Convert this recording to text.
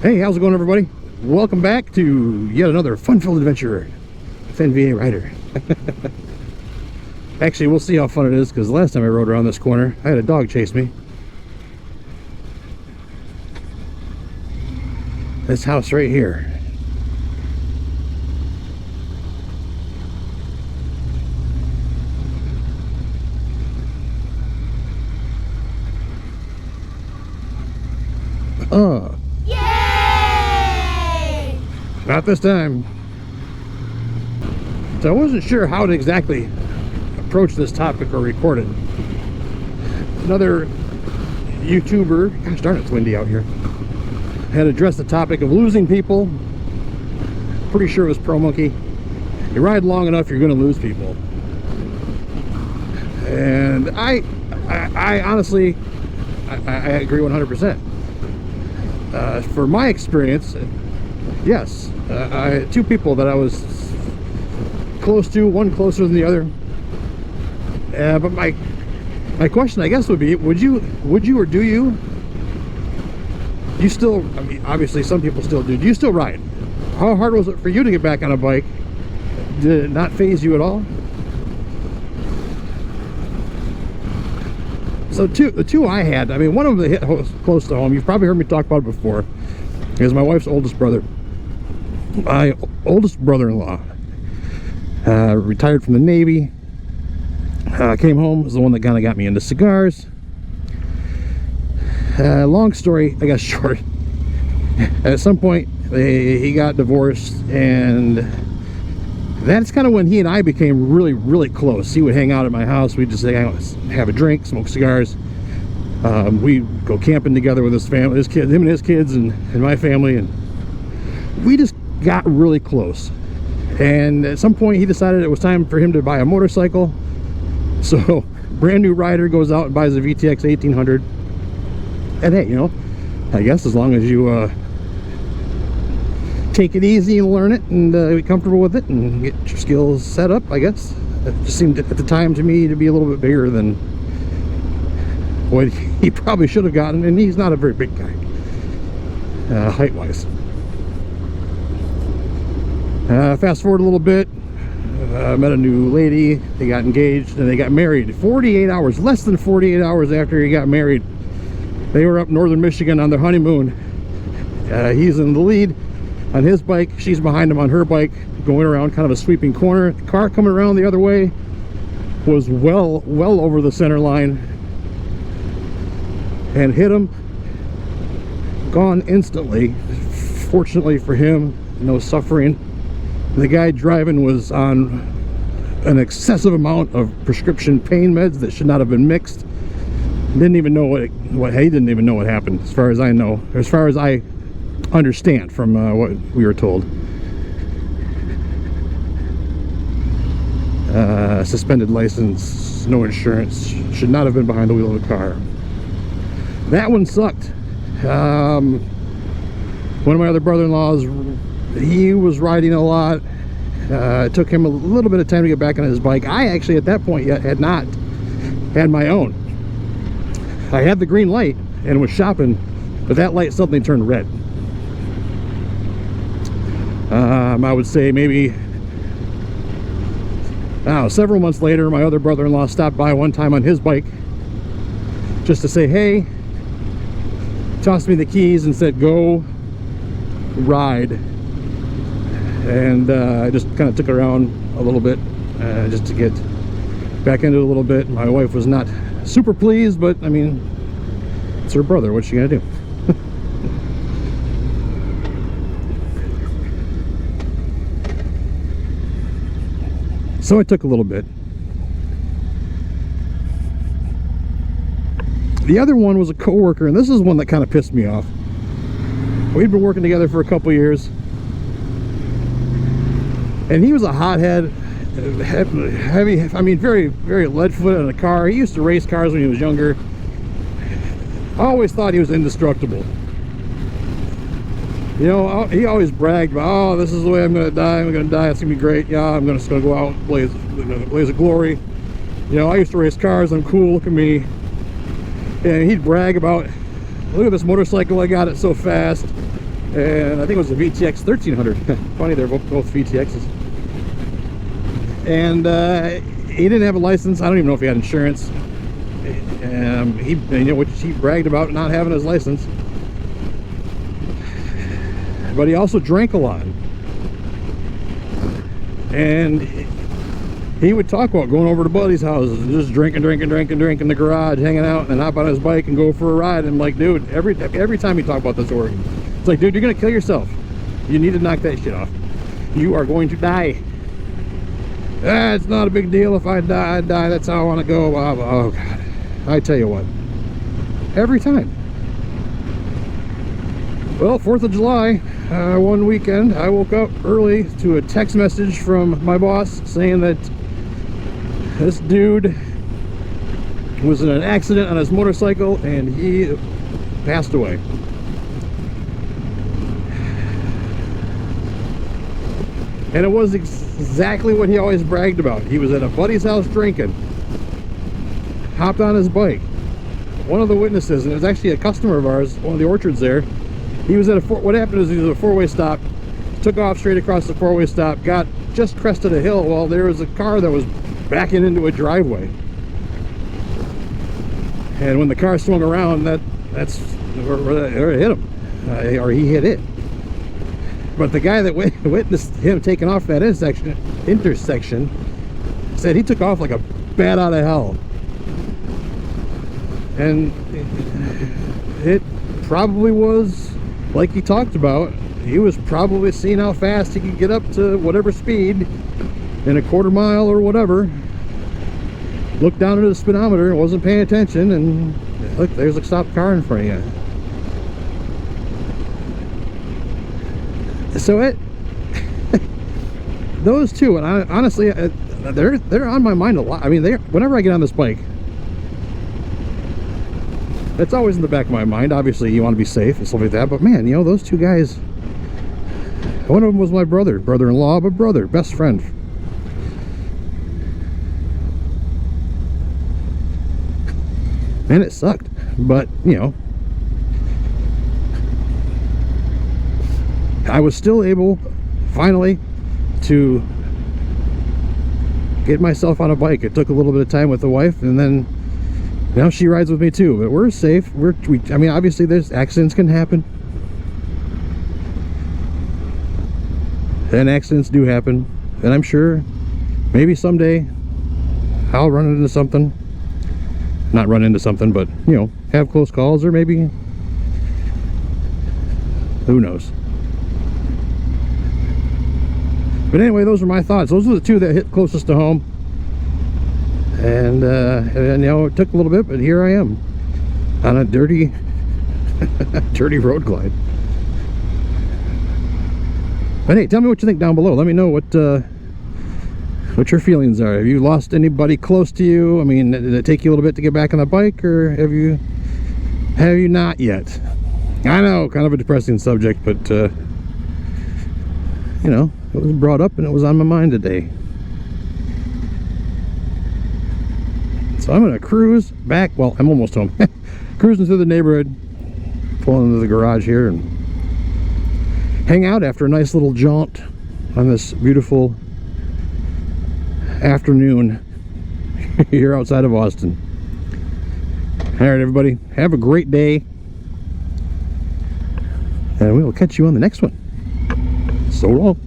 Hey, how's it going, everybody? Welcome back to yet another fun-filled adventure with NVA Rider. Actually, we'll see how fun it is, because the last time I rode around this corner, I had a dog chase me. This house right here. Yay! Not this time. So I wasn't sure how to exactly approach this topic or record it. Another YouTuber, gosh darn, it's windy out here, had addressed the topic of losing people. Pretty sure it was Pro Monkey. You ride long enough, you're going to lose people. And I honestly, I agree 100%. For my experience, yes, two people that I was close to, one closer than the other. But my question, I guess, would be: would you or do you still? I mean, obviously, some people still do. Do you still ride? How hard was it for you to get back on a bike? Did it not faze you at all? So the two I had, I mean, one of them hit close to home. You've probably heard me talk about it before. Is my wife's oldest brother. My oldest brother-in-law retired from the Navy. Came home, was the one that kind of got me into cigars. Long story, I guess, short. At some point, he got divorced, and that's kind of when he and I became really, really close. He would hang out at my house. We'd just have a drink, smoke cigars. We'd go camping together with his family, his kids, him and his kids, and my family, and we just got really close. And at some point, he decided it was time for him to buy a motorcycle. So, brand new Rider, goes out and buys a VTX 1800. And hey, you know, I guess as long as you take it easy and learn it and be comfortable with it and get your skills set up, I guess. It just seemed at the time to me to be a little bit bigger than what he probably should have gotten, and he's not a very big guy, height-wise. Fast forward a little bit, met a new lady, they got engaged, and they got married 48 hours, less than 48 hours after he got married. They were up northern Michigan on their honeymoon. He's in the lead on his bike, she's behind him on her bike, going around kind of a sweeping corner. The car coming around the other way was well over the center line and hit him. Gone instantly. Fortunately for him, no suffering. The guy driving was on an excessive amount of prescription pain meds that should not have been mixed. Didn't even know he didn't even know what happened, as far as I know, as far as I understand from what we were told. Suspended license, no insurance, should not have been behind the wheel of a car. That one sucked. One of my other brother-in-laws, he was riding a lot. It took him a little bit of time to get back on his bike. I actually at that point yet had not had my own. I had the green light and was shopping, but that light suddenly turned red. I would say maybe, I don't know, several months later, my other brother-in-law stopped by one time on his bike just to say hey, tossed me the keys and said, go ride. And I just kind of took it around a little bit just to get back into it a little bit. My wife was not super pleased, but I mean, it's her brother, what's she gonna do? So it took a little bit. The other one was a coworker, and this is one that kind of pissed me off. We'd been working together for a couple years, and he was a hothead, heavy, I mean, very, very lead-footed in a car. He used to race cars when he was younger. I always thought he was indestructible. You know, he always bragged about, oh, this is the way I'm going to die. I'm going to die. It's going to be great. Yeah, I'm just going to go out and blaze of glory. You know, I used to race cars. I'm cool. Look at me. And he'd brag about, look at this motorcycle I got, it so fast. and I think it was a VTX 1300. Funny, they're both VTXs. And he didn't have a license. I don't even know if he had insurance. Which he bragged about not having his license. But he also drank a lot. And he would talk about going over to buddies' houses and just drinking in the garage, hanging out, and then hop on his bike and go for a ride. And I'm like, dude, every time you talk about this org, it's like, dude, you're gonna kill yourself. You need to knock that shit off. You are going to die. It's not a big deal if I die. I die. That's how I want to go. Oh God, I tell you what. Every time. Well, 4th of July, one weekend, I woke up early to a text message from my boss saying that this dude was in an accident on his motorcycle and he passed away. And it was exactly what he always bragged about. He was at a buddy's house drinking, hopped on his bike. One of the witnesses, and it was actually a customer of ours, one of the orchards there, he was at what happened is he was at a four-way stop, took off straight across the four-way stop, got just crested a hill while there was a car that was backing into a driveway. And when the car swung around, that's where it hit him, or he hit it. But the guy that witnessed him taking off that intersection said he took off like a bat out of hell. And it probably was like he talked about. He was probably seeing how fast he could get up to whatever speed in a quarter mile or whatever. Looked down at the speedometer and wasn't paying attention, and look, there's a stopped car in front of you. So those two, and honestly, they're on my mind a lot. I mean, whenever I get on this bike, it's always in the back of my mind. Obviously, you want to be safe and stuff like that. But man, those two guys. One of them was my brother-in-law, but brother, best friend. And it sucked, but I was still able, finally, to get myself on a bike. It took a little bit of time with the wife, and then now she rides with me too. But we're safe. I mean, obviously, there's accidents can happen, and accidents do happen. And I'm sure, maybe someday, I'll run into something. Not run into something, but have close calls, or maybe, who knows. But anyway, those are my thoughts. Those are the two that hit closest to home. And it took a little bit, but here I am on a dirty road glide. But hey, tell me what you think down below. Let me know what your feelings are. Have you lost anybody close to you? I mean, did it take you a little bit to get back on the bike, or have you not yet? I know, kind of a depressing subject, but it was brought up and it was on my mind today. So I'm gonna cruise back. Well, I'm almost home. Cruising through the neighborhood, pulling into the garage here and hang out after a nice little jaunt on this beautiful afternoon here outside of Austin. All right, everybody, have a great day, and we will catch you on the next one. So long.